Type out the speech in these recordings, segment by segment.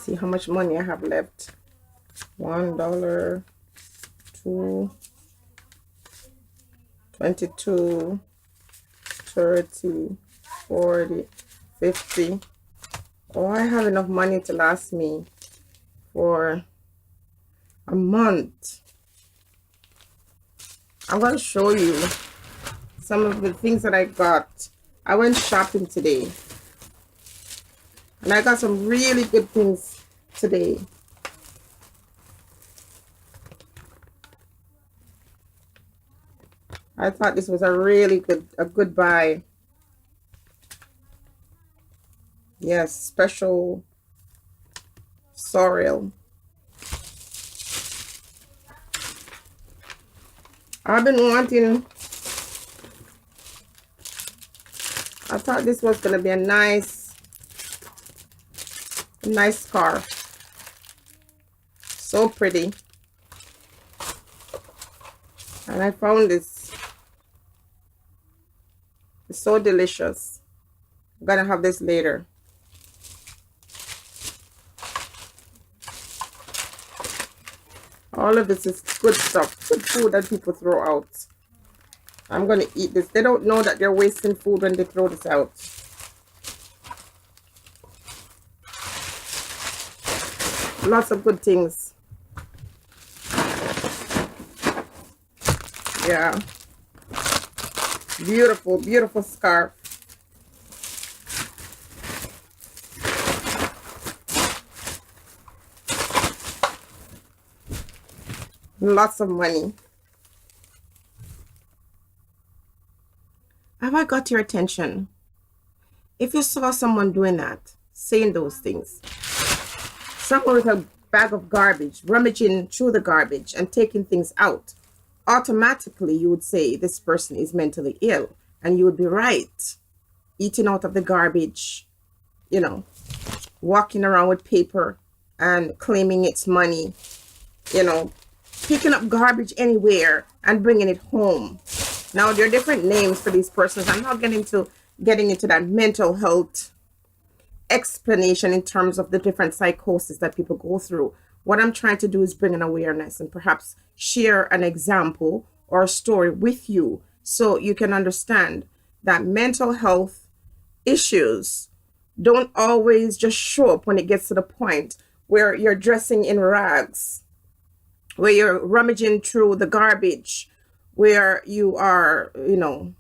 see how much money I have left. $1, 2, 22, 30, 40, 50. Oh, I have enough money to last me for a month. I'm going to show you some of the things that I got. I went shopping today, and I got some really good things today. I thought this was a really good buy. Yes, special sorrel. I've been wanting. I thought this was gonna be a nice scarf. So pretty. And I found this. It's so delicious. I'm gonna have this later. All of this is good stuff, good food that people throw out. I'm gonna eat this. They don't know that they're wasting food when they throw this out. Lots of good things. Yeah. Beautiful, beautiful scarf. Lots of money. Have I got your attention? If you saw someone doing that, saying those things, someone with a bag of garbage, rummaging through the garbage and taking things out, automatically you would say this person is mentally ill, and you would be right. Eating out of the garbage, you know, walking around with paper and claiming it's money, you know, picking up garbage anywhere and bringing it home. Now, there are different names for these persons. I'm not getting into that mental health explanation in terms of the different psychosis that people go through. What I'm trying to do is bring an awareness and perhaps share an example or a story with you so you can understand that mental health issues don't always just show up when it gets to the point where you're dressing in rags, where you're rummaging through the garbage, where you are, you know,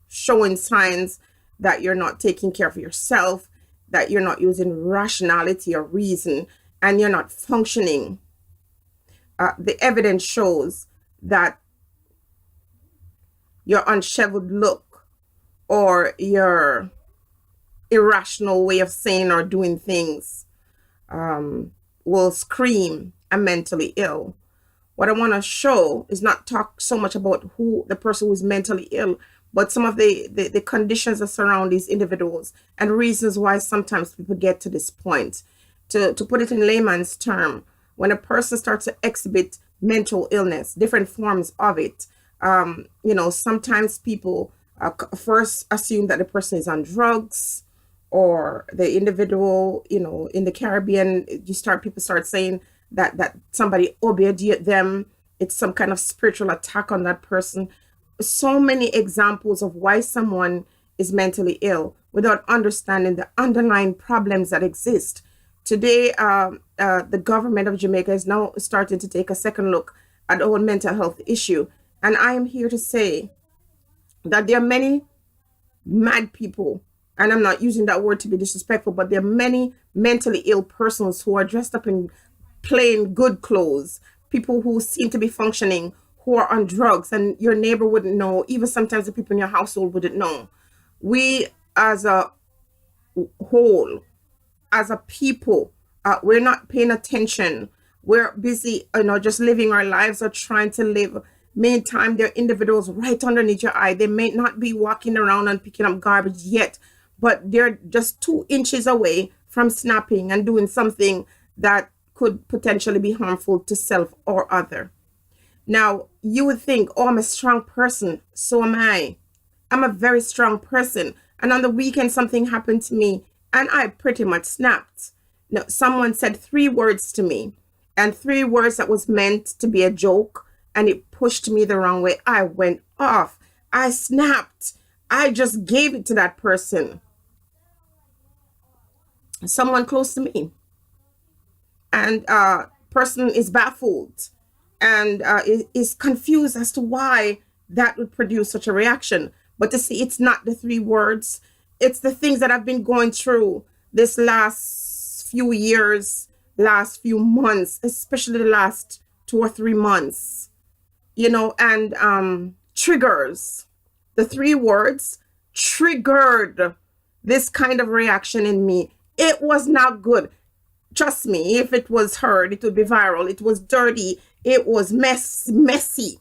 showing signs that you're not taking care of yourself, that you're not using rationality or reason, and you're not functioning. The evidence shows that your unshoveled look or your irrational way of saying or doing things will scream I'm mentally ill. What I want to show is not talk so much about who the person who is mentally ill, but some of the conditions that surround these individuals and reasons why sometimes people get to this point. To put it in layman's term, when a person starts to exhibit mental illness, different forms of it, you know, sometimes people first assume that the person is on drugs, or the individual, you know, in the Caribbean, people start saying that somebody obeyed them. It's some kind of spiritual attack on that person. So many examples of why someone is mentally ill without understanding the underlying problems that exist. Today, the government of Jamaica is now starting to take a second look at the whole mental health issue. And I am here to say that there are many mad people, and I'm not using that word to be disrespectful, but there are many mentally ill persons who are dressed up in plain good clothes, people who seem to be functioning, who are on drugs, and your neighbor wouldn't know, even sometimes the people in your household wouldn't know. We as a whole, as a people, we're not paying attention. We're busy, you know, just living our lives or trying to live. Meantime, there are individuals right underneath your eye. They may not be walking around and picking up garbage yet, but they're just 2 inches away from snapping and doing something that could potentially be harmful to self or other. Now, you would think, oh, I'm a strong person. So am I. I'm a very strong person. And on the weekend, something happened to me and I pretty much snapped. No, someone said 3 words to me, and 3 words that was meant to be a joke, and it pushed me the wrong way. I went off. I snapped. I just gave it to that person, someone close to me, and person is baffled and is confused as to why that would produce such a reaction. But to see, it's not the 3 words, it's the things that I've been going through this last few years, last few months, especially the last 2 or 3 months, and triggers. The 3 words triggered this kind of reaction in me. It was not good. Trust me, if it was heard, it would be viral. It was dirty. It was messy.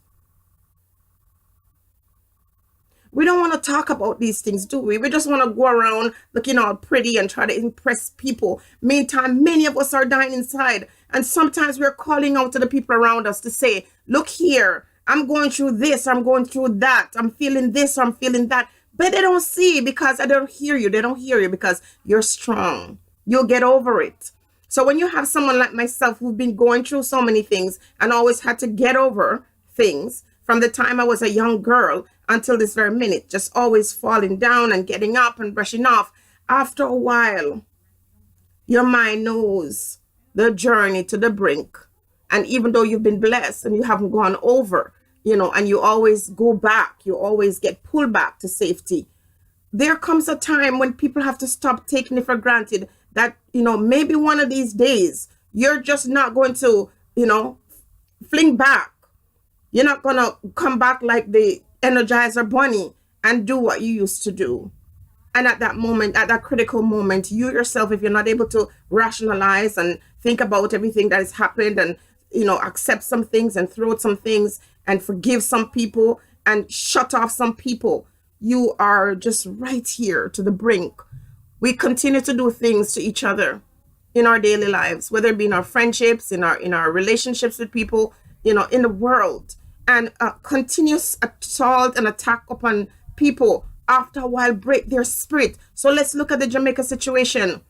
We don't want to talk about these things, do we? We just want to go around looking all pretty and try to impress people. Meantime, many of us are dying inside. And sometimes we're calling out to the people around us to say, look here, I'm going through this, I'm going through that, I'm feeling this, I'm feeling that. But they don't see, because they don't hear you. They don't hear you because you're strong. You'll get over it. So when you have someone like myself who've been going through so many things and always had to get over things from the time I was a young girl until this very minute, just always falling down and getting up and brushing off, after a while, your mind knows the journey to the brink. And even though you've been blessed and you haven't gone over, and you always go back, you always get pulled back to safety, there comes a time when people have to stop taking it for granted that, maybe one of these days you're just not going to, fling back. You're not going to come back like the Energizer Bunny and do what you used to do. And at that moment, at that critical moment, you yourself, if you're not able to rationalize and think about everything that has happened and, accept some things and throw out some things and forgive some people and shut off some people, you are just right here to the brink. We continue to do things to each other in our daily lives, whether it be in our friendships, in our relationships with people, in the world, and continuous assault and attack upon people after a while break their spirit. So let's look at the Jamaica situation.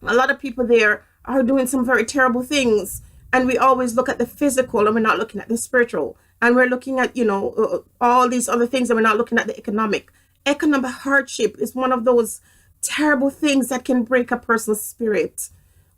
A lot of people there are doing some very terrible things, and we always look at the physical and we're not looking at the spiritual, and we're looking at all these other things, and we're not looking at the economic hardship is one of those terrible things that can break a person's spirit.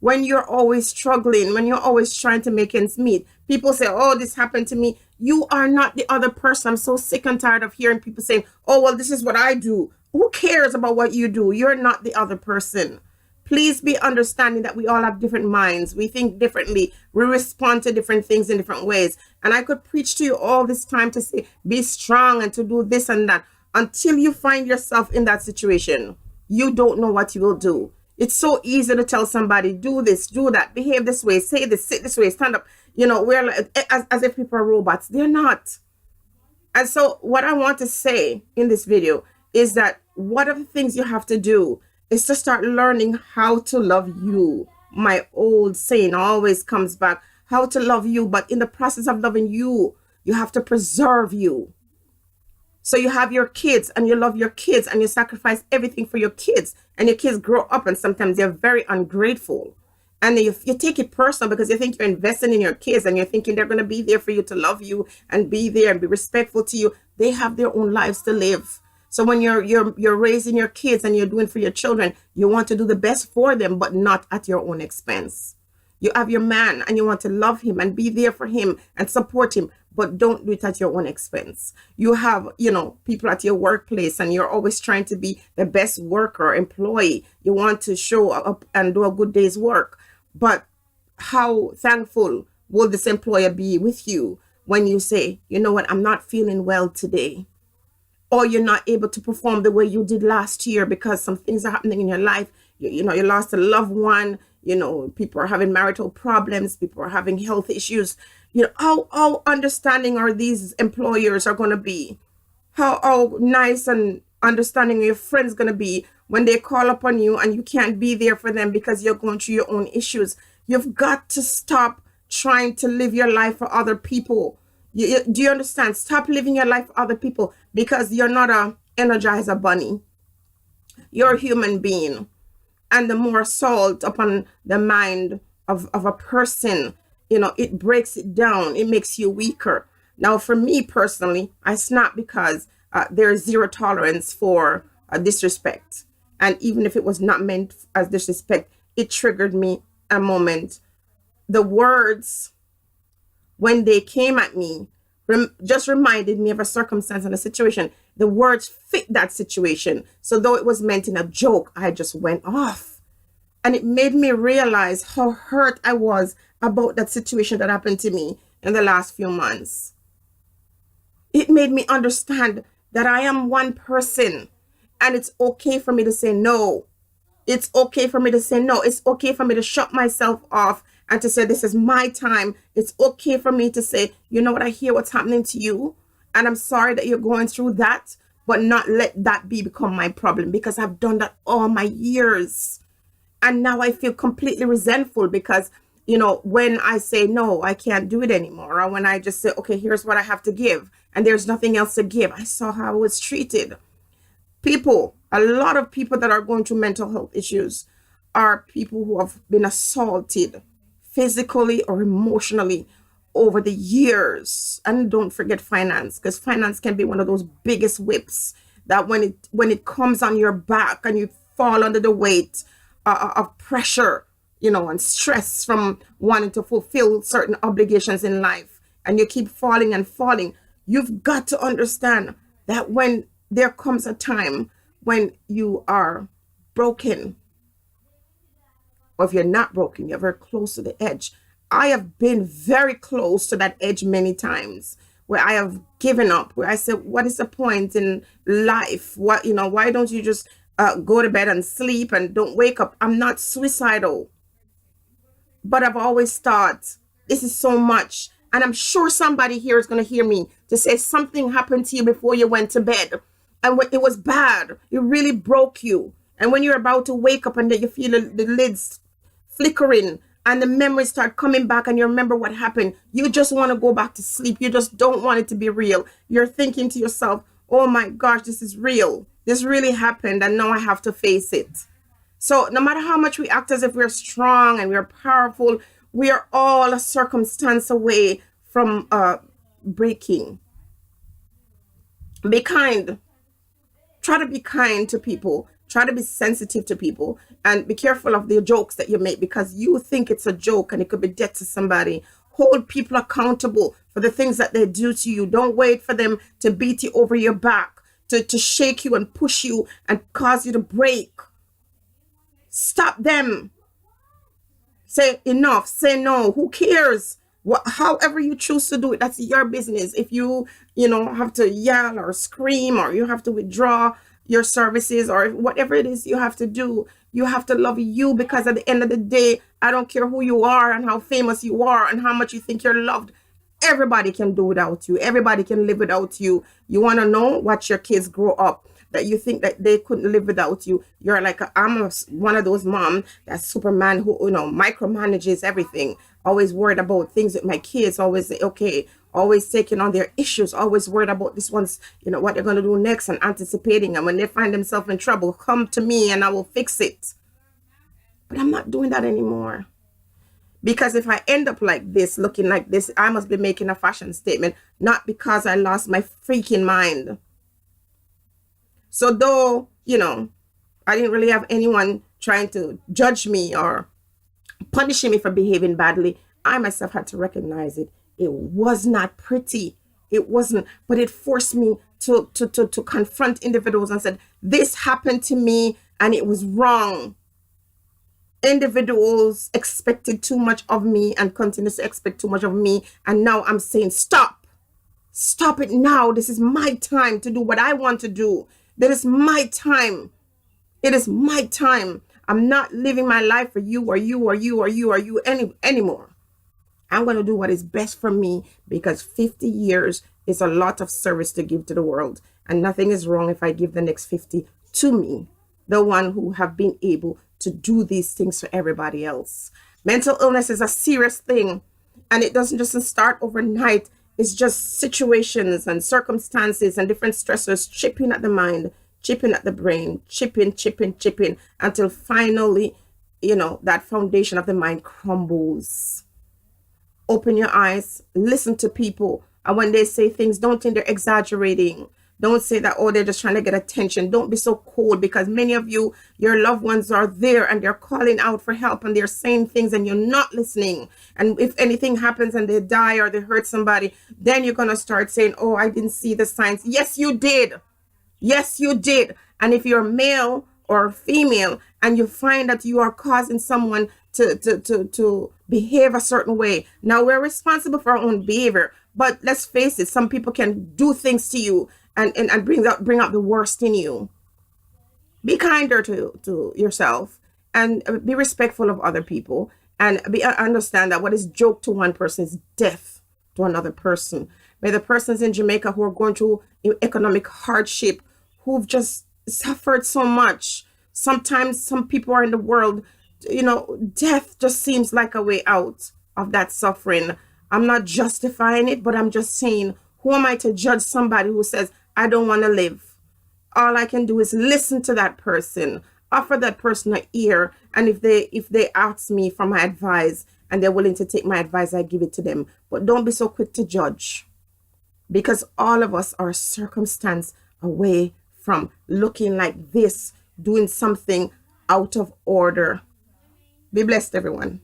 When you're always struggling, when you're always trying to make ends meet, people say, oh, this happened to me. You are not the other person. I'm so sick and tired of hearing people saying, oh, well, this is what I do. Who cares about what you do? You're not the other person. Please be understanding that we all have different minds. We think differently. We respond to different things in different ways. And I could preach to you all this time to say, be strong and to do this and that. Until you find yourself in that situation, you don't know what you will do. It's so easy to tell somebody, do this, do that, behave this way, say this, sit this way, stand up. We're like, as if people are robots. They're not. And so what I want to say in this video is that one of the things you have to do is to start learning how to love you. My old saying always comes back, how to love you. But in the process of loving you, you have to preserve you. So you have your kids and you love your kids and you sacrifice everything for your kids, and your kids grow up and sometimes they're very ungrateful. And you take it personal because you think you're investing in your kids and you're thinking they're going to be there for you, to love you and be there and be respectful to you. They have their own lives to live. So when you're raising your kids and you're doing for your children, you want to do the best for them, but not at your own expense. You have your man and you want to love him and be there for him and support him, but don't do it at your own expense. You have, people at your workplace and you're always trying to be the best worker, employee. You want to show up and do a good day's work. But how thankful will this employer be with you when you say, you know what, I'm not feeling well today? Or you're not able to perform the way you did last year because some things are happening in your life. You lost a loved one. People are having marital problems. People are having health issues. How understanding are these employers are going to be? How nice and understanding are your friends going to be when they call upon you and you can't be there for them because you're going through your own issues? You've got to stop trying to live your life for other people. Do you understand? Stop living your life for other people, because you're not a Energizer Bunny. You're a human being. And the more assault upon the mind of a person, it breaks it down. It makes you weaker. Now, for me personally, I snap because there is zero tolerance for disrespect. And even if it was not meant as disrespect, it triggered me a moment. The words, when they came at me, just reminded me of a circumstance and a situation. The words fit that situation. So, though it was meant in a joke, I just went off. And it made me realize how hurt I was about that situation that happened to me in the last few months. It made me understand that I am one person and it's okay for me to say no. It's okay for me to say no. It's okay for me to shut myself off and to say, this is my time. It's okay for me to say, you know what, I hear what's happening to you. And I'm sorry that you're going through that, but not let that become my problem, because I've done that all my years. And now I feel completely resentful because, when I say, no, I can't do it anymore, or when I just say, okay, here's what I have to give, and there's nothing else to give. I saw how I was treated. A lot of people that are going through mental health issues are people who have been assaulted physically or emotionally over the years. And don't forget finance, because finance can be one of those biggest whips that when it comes on your back and you fall under the weight of pressure, and stress from wanting to fulfill certain obligations in life, and you keep falling and falling, you've got to understand that when there comes a time when you are broken, or if you're not broken, you're very close to the edge. I have been very close to that edge many times where I have given up, where I said, what is the point in life? Why don't you just go to bed and sleep and don't wake up? I'm not suicidal, but I've always thought this is so much. And I'm sure somebody here is going to hear me to say something happened to you before you went to bed. And it was bad. It really broke you. And when you're about to wake up and then you feel the lids flickering and the memories start coming back and you remember what happened, you just want to go back to sleep. You just don't want it to be real. You're thinking to yourself, oh my gosh, this is real. This really happened and now I have to face it. So no matter how much we act as if we're strong and we're powerful, we are all a circumstance away from breaking. Be kind. Try to be kind to people. Try to be sensitive to people, and be careful of the jokes that you make, because you think it's a joke and it could be death to somebody. Hold people accountable for the things that they do to you. Don't wait for them to beat you over your back, to shake you and push you and cause you to break. Stop them. Say enough. Say no. Who cares? However you choose to do it, that's your business. If you have to yell or scream, or you have to withdraw your services, or whatever it is you have to do, you have to love you, because at the end of the day, I don't care who you are and how famous you are and how much you think you're loved. Everybody can do without you. Everybody can live without you. You want to know? Watch your kids grow up that you think that they couldn't live without you. You're like, I'm one of those mom, that Superman who micromanages everything, always worried about things with my kids, always say, okay, always taking on their issues, always worried about this one's, what they're going to do next, and anticipating. And when they find themselves in trouble, come to me and I will fix it. But I'm not doing that anymore. Because if I end up like this, looking like this, I must be making a fashion statement, not because I lost my freaking mind. So though, I didn't really have anyone trying to judge me or punishing me for behaving badly, I myself had to recognize it. It was not pretty. It wasn't, but it forced me to confront individuals and said, this happened to me and it was wrong. Individuals expected too much of me and continue to expect too much of me. And now I'm saying, stop it now. This is my time to do what I want to do. That is my time. It is my time. I'm not living my life for you or you or you or you or you anymore. I'm going to do what is best for me, because 50 years is a lot of service to give to the world. And nothing is wrong if I give the next 50 to me, the one who have been able to do these things for everybody else. Mental illness is a serious thing, and it doesn't just start overnight. It's just situations and circumstances and different stressors chipping at the mind, chipping at the brain, chipping until finally, that foundation of the mind crumbles. Open your eyes, listen to people. And when they say things, don't think they're exaggerating. Don't say that, oh, they're just trying to get attention. Don't be so cold, because many of you, your loved ones are there and they're calling out for help and they're saying things and you're not listening. And if anything happens and they die or they hurt somebody, then you're going to start saying, oh, I didn't see the signs. Yes, you did. Yes, you did. And if you're male or female and you find that you are causing someone to behave a certain way, now we're responsible for our own behavior. But let's face it, some people can do things to you and bring out the worst in you. Be kinder to yourself, and be respectful of other people, and understand that what is joke to one person is death to another person. May the persons in Jamaica who are going through economic hardship, who've just suffered so much. Sometimes some people are in the world, death just seems like a way out of that suffering. I'm not justifying it, but I'm just saying, who am I to judge somebody who says, I don't want to live? All I can do is listen to that person, offer that person an ear, and if they ask me for my advice and they're willing to take my advice, I give it to them. But don't be so quick to judge, because all of us are a circumstance away from looking like this, doing something out of order. Be blessed, everyone.